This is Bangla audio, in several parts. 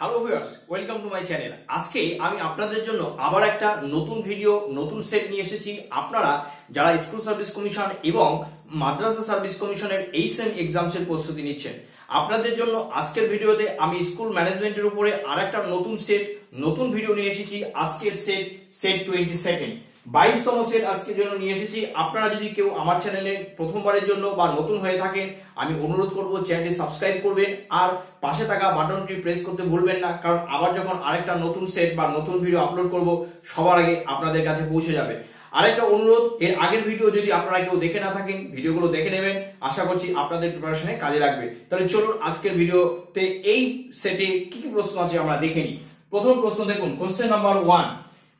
Hello viewers, welcome to my channel. আজকে আমি আপনাদের জন্য আবার একটা নতুন ভিডিও, নতুন সেট নিয়ে এসেছি। আপনারা যারা স্কুল সার্ভিস কমিশন এবং মাদ্রাসা সার্ভিস কমিশনের এই সেম এক্সামস এর প্রস্তুতি নিচ্ছেন, আপনাদের জন্য আজকের ভিডিওতে আমি স্কুল ম্যানেজমেন্টের উপরে আর একটা নতুন সেট, নতুন ভিডিও নিয়ে এসেছি। আজকের সেট 22nd 22তম সেট আজকের জন্য নিয়ে এসেছি। আপনারা যদি কেউ আমার চ্যানেলে প্রথমবারের জন্য বা নতুন হয়ে থাকেন, আমি অনুরোধ করব চ্যানেলটি সাবস্ক্রাইব করবেন আর পাশে থাকা বাটনটি প্রেস করতে ভুলবেন না, কারণ আবার যখন আরেকটা নতুন সেট বা নতুন ভিডিও আপলোড করব সবার আগে আপনাদের কাছে পৌঁছে যাবে। আরেকটা অনুরোধ, এর আগের ভিডিও যদি আপনারা কেউ দেখে না থাকেন, ভিডিওগুলো দেখে নেবেন। আশা করছি আপনাদের প্রিপারেশনে কাজে লাগবে। তাহলে চলুন আজকের ভিডিওতে এই সেটে কি কি প্রশ্ন আছে আমরা দেখে নিই। প্রথম প্রশ্ন দেখুন, কোশ্চেন নাম্বার 1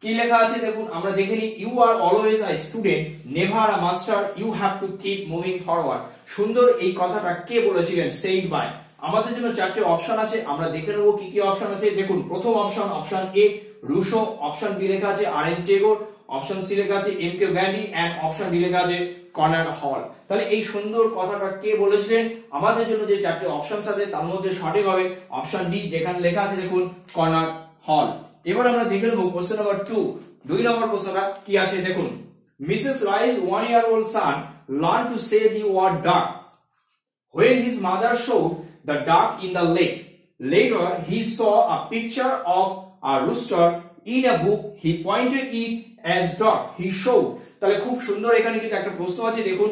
কি লেখা আছে দেখুন, আমরা দেখে নিই। You are always a student, never a master, you have to keep moving forward. সুন্দর এই কথাটা কে বলেছিলেন? Said by. আমাদের জন্য চারটে অপশন আছে, আমরা দেখে নেব কি কি অপশন আছে। দেখুন, প্রথম option A Rousseau, option B লেখা আছে আর এন টেগোর, অপশন সি লেখা আছে M K Gandhi and option D লেখা আছে কর্নার্ড হল। তাহলে এই সুন্দর কথাটা কে বলেছিলেন? আমাদের জন্য যে চারটে অপশন আছে তার মধ্যে সঠিক হবে অপশন ডি, যেখানে লেখা আছে দেখুন কর্নার্ড হল। এবার আমরা দেখে নেব কোশ্চেন নাম্বার 2, 2 নম্বর প্রশ্নটা কি আছে দেখুন। Mrs rice 1-year-old son learned to say the word duck when his mother showed the duck in the lake. Later he saw a picture of a rooster in a book. He pointed it as duck. He showed. তাহলে খুব সুন্দর এখানে কিন্তু একটা প্রশ্ন আছে দেখুন।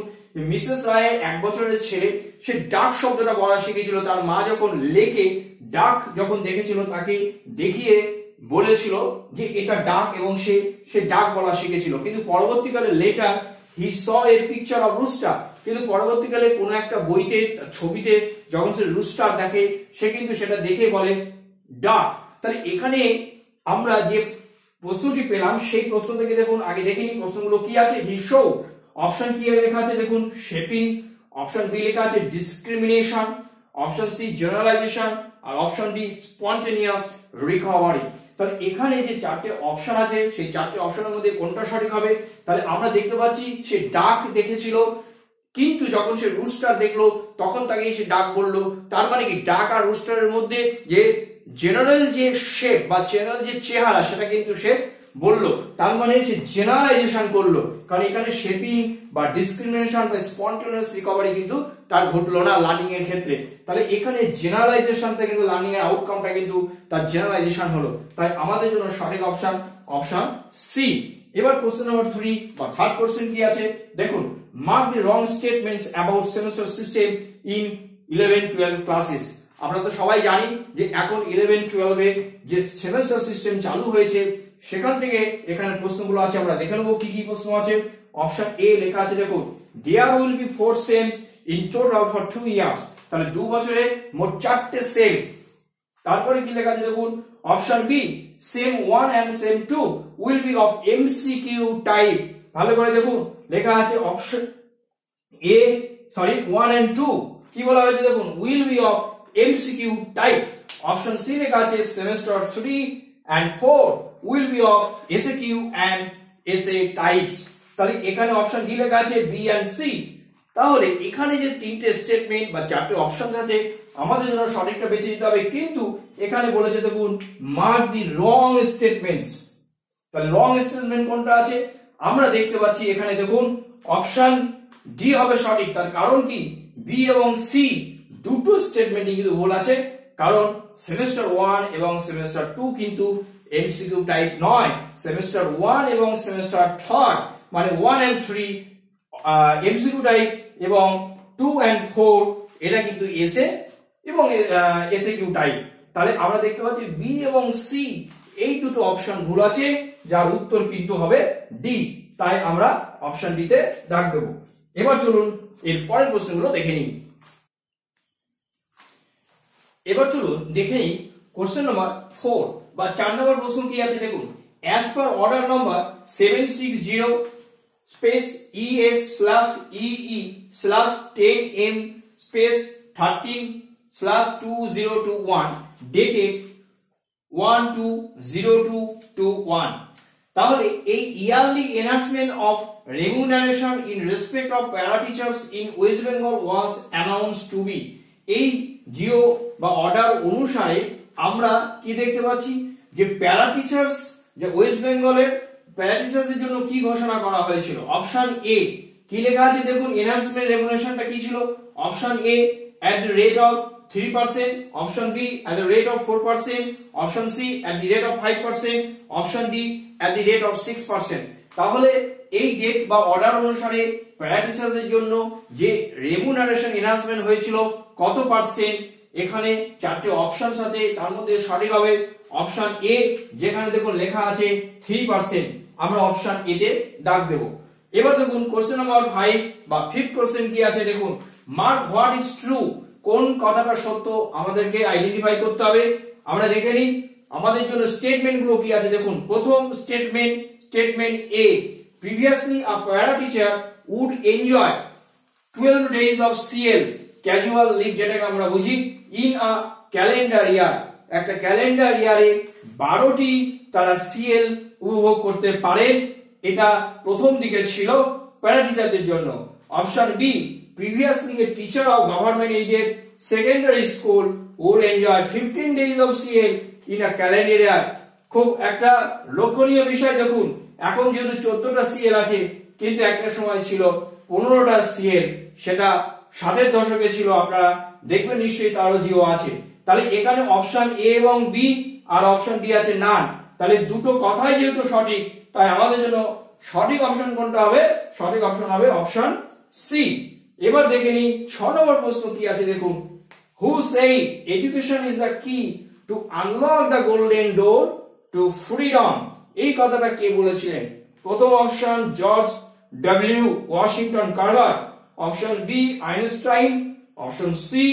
মিসেস রায়ের 1 বছরের ছেলে, সে ডাক শব্দটা বলা শিখেছিল। তার মা যখন লেকে ডাক যখন দেখেছিল, তাকে দেখিয়ে বলেছিল যে এটা ডাক, এবং সে ডাক বলা শিখেছিল। কিন্তু পরবর্তীকালে letter he saw a picture of rooster, কিন্তু পরবর্তীকালে কোনো একটা বইতে, ছবিতে যখন সে রুস্টার দেখে, সে কিন্তু সেটা দেখে বলে ডাক। তাহলে এখানে আমরা যে প্রশ্নটি পেলাম, সেই প্রশ্ন থেকে দেখুন আগে দেখে নিই প্রশ্নগুলো কি আছে। হি শো, অপশন কি এ লেখা আছে দেখুন শেপিং, অপশন বি লেখা আছে ডিসক্রিমিনেশন, অপশন সি জেনারেলাইজেশন আর অপশন ডি স্পন্টেনিয়াস রিকভারি। তাহলে এখানে যে চারটে অপশন আছে, সেই চারটে অপশনের মধ্যে কোনটা সঠিক হবে? তাহলে আমরা দেখতে পাচ্ছি সে ডাক দেখেছিল, কিন্তু যখন সে রুস্টার দেখলো তখন তাকে সে ডাক বললো। তার মানে কি ডাক আর রুস্টারের মধ্যে যে জেনারেল যে শেপ বা জেনারেল যে চেহারা, সেটা কিন্তু সে বললো। তার মানে সে জেনারেলাইজেশন করলো, কারণ এখানে শেপিং বা ডিসক্রিমিনেশন বা স্পন্টেনিয়াস রিকভারি কিন্তু তার ঘটলো না লার্নিং এর ক্ষেত্রে। তাহলে এখানে জেনারেলাইজেশনটা কিন্তু লার্নিং এর আউটকামটা কিন্তু তার জেনারেলাইজেশন হলো। তাই আমাদের জন্য সঠিক অপশন সি। এবার কোশ্চেন নাম্বার 3 বা থার্ড কোশ্চেন কি আছে দেখুন। Mark the wrong statements about semester system in 11-12 classes. আমরা তো সবাই জানি যে এখন 11-12 এ যে সেমেস্টার সিস্টেম চালু হয়েছে, সেখান থেকে এখানে প্রশ্নগুলো আছে। আমরা দেখে নেব কি কি প্রশ্ন আছে। অপশন এ লেখা আছে দেখুন, there will be 4 sems in total for 2 years. তাহলে 2 বছরে মোট 4টে সেম। তারপরে কি লেখা আছে দেখুন, option B sem 1 and sem 2 will be of MCQ type. ভালো করে দেখুন লেখা আছে অপশন এ 1 এন্ড 2 কি বলা হয়েছে দেখুন, will be of MCQ type. Option C লেখা আছে semester 3 and 4 will be of SAQ and SA types. তাহলে এখানে অপশন ডি লেখা আছে বি এন্ড সি। তাহলে এখানে যে তিনটে স্টেটমেন্ট বা চারটে অপশন আছে, আমাদের জন্য সঠিকটা বেছে নিতে হবে। কিন্তু এখানে বলেছে দেখুন মার্ক দি রং স্টেটমেন্টস। তাহলে রং স্টেটমেন্ট কোনটা আছে? আমরা দেখতে পাচ্ছি এখানে দেখুন অপশন ডি হবে সঠিক। তার কারণ কি, বি এবং সি দুটো স্টেটমেন্টই কিন্তু ভুল আছে, কারণ সেমেস্টার 1 এবং সেমেস্টার 2 কিন্তু এমসিকিউ টাইপ নয়। সেমেস্টার 1 এবং সেমেস্টার 3 মানে 1 and 3 এমসিকিউ টাইপ, এবং 2 and 4 এটা কিন্তু এসএ এবং এসএকিউ টাইপ। তাহলে আমরা দেখতে পাচ্ছি বি এবং সি এই দুটো অপশন ভুল আছে, যার উত্তর কিন্তু হবে ডি। তাই আমরা অপশন ডি তে দাগ দেব। এবার চলুন এর পরের প্রশ্নগুলো দেখে নিই। এবার চলুন দেখে নিই কোশ্চেন নাম্বার 4 বা 4 নম্বর প্রশ্ন কি আছে দেখুন। As per order number 760 space ES/EE/10M space 13/2021 dated 1/2/02/21। তাহলে এই yearly enhancement of remuneration in respect of para teachers in West Bengal was announced to be. এই জিও বা অর্ডার অনুসারে আমরা কি দেখতে পাচ্ছি যে প্যারা টিচার্স, যে ওয়েস্ট বেঙ্গলের প্যারা টিচারদের জন্য কি ঘোষণা করা হয়েছিল। অপশন এ কি লেখা আছে দেখুন, এনহান্সমেন্ট রেমুনারেশনটা কি ছিল। Option A at the rate of 3%, option B at the rate of 4%, option C at the rate of 5%, option D at the rate of 6%। তাহলে এই ডেট বা অর্ডার অনুসারে প্যারা টিচারদের জন্য যে রেমুনারেশন এনহান্সমেন্ট হয়েছিল কত পার্সেন্ট, এখানে চারটে অপশন আছে, তার মধ্যে সঠিক হবে অপশন এ, যেখানে দেখুন লেখা আছে 3%। আমরা অপশন এ তে দাগ দেব। এবার দেখুন কোশ্চেন নাম্বার 5 বা 5th কোশ্চেন কি আছে দেখুন, মার্ক হোয়াট ইজ ট্রু, কোন কথাটা সত্য আমাদেরকে আইডেন্টিফাই করতে হবে। আমরা দেখে নিই আমাদের জন্য স্টেটমেন্ট গুলো কি আছে দেখুন। প্রথম statement A, previously a para teacher would enjoy 12 days of CL casual leave, যেটাকে আমরা বুঝি ইন আ ক্যালেন্ডার ইয়ার, একটা ক্যালেন্ডার ইয়ারে 12টি তারা CL উপভোগ করতে পারেন। এটা প্রথম দিকে ছিল প্যারা টিচারদের জন্য। Option B, previously a teacher of government aided secondary school would enjoy 15 days of CL in a calendar year। খুব একটা লক্ষণীয় বিষয় দেখুন, এখন যেহেতু 14টা CL আছে, কিন্তু একটা সময় ছিল 15টা CL, সেটা 60-এর দশকে ছিল। আপনারা দেখবেন নিশ্চয়ই তারও জিও আছে। তাহলে এখানে অপশন এ এবং বি আর অপশন ডি আছে নান। তাহলে দুটো কথাই যেহেতু সঠিক, তাই আমাদের জন্য সঠিক অপশন কোনটা হবে, সঠিক অপশন হবে অপশন সি। এবার দেখে নিই 6 নম্বর প্রশ্ন কি আছে দেখুন, হু said education is the key to unlock the golden door to freedom। এই কথাটা কে বলেছিলেন। প্রথম option George W Washington Carver, option B Einstein, option C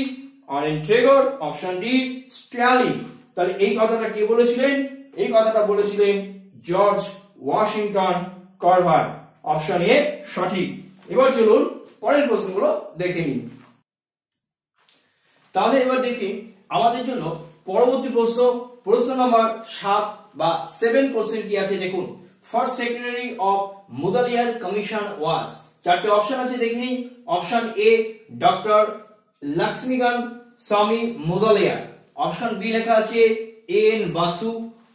Ernest ট্রেগর, অপশন ডি স্ট্যালিন। তাহলে এই কথাটা কে বলেছিলেন, এই কথাটা বলেছিলেন George Washington Carver. Option A সঠিক। এবার চলুন পরের প্রশ্নগুলো দেখে নিন। তাহলে এবার দেখি আমাদের জন্য পরবর্তী প্রশ্ন নাম্বার 7 বা 7 কোশ্চেন কি আছে দেখুন, first secretary of Mudaliar commission was. চারটে অপশন আছে দেখে নিন। অপশন এ ডক্টর লক্ষ্মীকান্ত স্বামী মুদালিয়ার, অপশন বি লেখা আছে N Basu,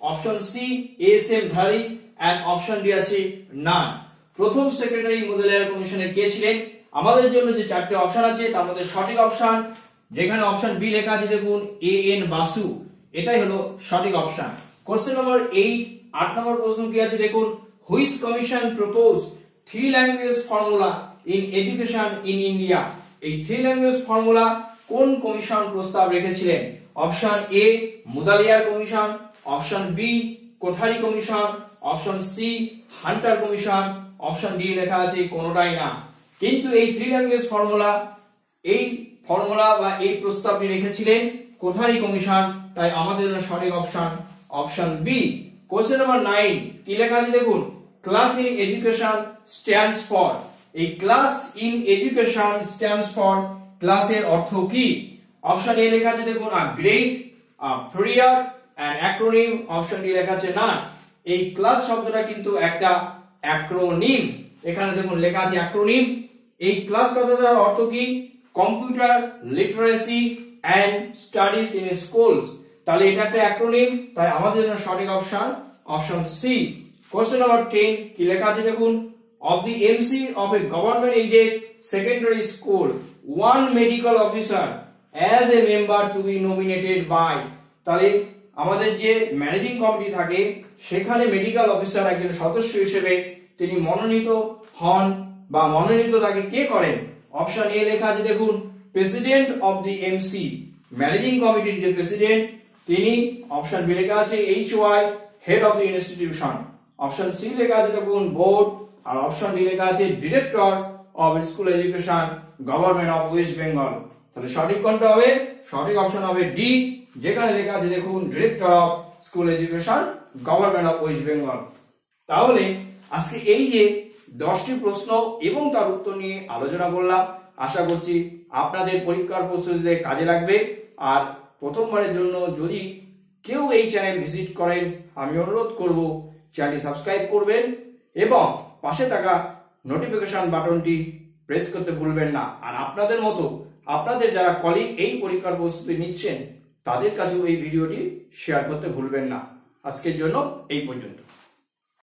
option C S M Dhari, and option D আছে নান। প্রথম সেক্রেটারি মুদালিয়ার কমিশনের কে ছিলেন। আমাদের জন্য যে চারটে অপশন আছে তার মধ্যে সঠিক অপশন, যেখানে অপশন বি লেখা আছে দেখুন এ এন বাসু, এটাই হলো সঠিক অপশন। কোশ্চেন নম্বর 8 নম্বর প্রশ্ন কি আছে দেখুন, which commission propose 3 language formula in education in India. এই 3 ল্যাঙ্গুয়েজ ফর্মুলা কোন কমিশন প্রস্তাব রেখেছিলেন। Option A Mudaliar commission, option B Kothari commission, option C Hunter commission, option D লেখা আছে কোনোটাই না। কিন্তু এই 3 ল্যাঙ্গুয়েজ ফর্মুলা বা এই প্রস্তাবটি রেখেছিলেন কোঠারি কমিশন, তাই আমাদের জন্য সঠিক option option B. Question number 9 কি লেখা আছে দেখুন, class in education stands for. এই class in education stands for, ক্লাসের অর্থ কি। অপশন এ লেখা আছে দেখুন a grade, a period, an acronym, option D লেখা আছে না। এই ক্লাস শব্দটা কিন্তু একটা অ্যাক্রোনিম, এখানে দেখুন লেখা আছে অ্যাক্রোনিম। এই ক্লাস কথাটার অর্থ কি, computer literacy and studies in schools. তাহলে এটা একটা অ্যাক্রোনিম, তাই আমাদের জন্য সঠিক option option C. Question number 10 কি লেখা আছে দেখুন, of the MC of a government aided secondary school one medical officer as a member to be nominated by. তাহলে আমাদের যে ম্যানেজিং কমিটি থাকে সেখানে মেডিকেল অফিসার একজন সদস্য হিসেবে তিনি মনোনীত হন বা মনোনীত তাকে কে করেন। অপশন এ লেখা আছে দেখুন president of the MC, managing কমিটির যে প্রেসিডেন্ট তিনি। অপশন বি লেখা আছে HY, head of the institution. Option C লেখা আছে দেখুন বোর্ড, আর অপশন ডি লেখা আছে director of school education government of West Bengal. তাহলে সঠিক কোনটা হবে, সঠিক অপশন হবে ডি, যেখানে লেখা আছে দেখুন director of school education government of West Bengal. তাহলে আজকে এই যে 10টি প্রশ্ন এবং তার উত্তর নিয়ে আলোচনা করলাম, আশা করছি আপনাদের পরীক্ষার প্রস্তুতিতে কাজে লাগবে। আর প্রথমবারের জন্য যদি কেউ এই চ্যানেল ভিজিট করেন, আমি অনুরোধ করব চ্যানেলটি সাবস্ক্রাইব করবেন এবং পাশে থাকা নোটিফিকেশন বাটনটি প্রেস করতে ভুলবেন না। আর আপনাদের মতো আপনাদের যারা কলিগ এই পরীক্ষার প্রস্তুতি নিচ্ছেন তাদের কাছেও এই ভিডিওটি শেয়ার করতে ভুলবেন না। আজকের জন্য এই পর্যন্ত।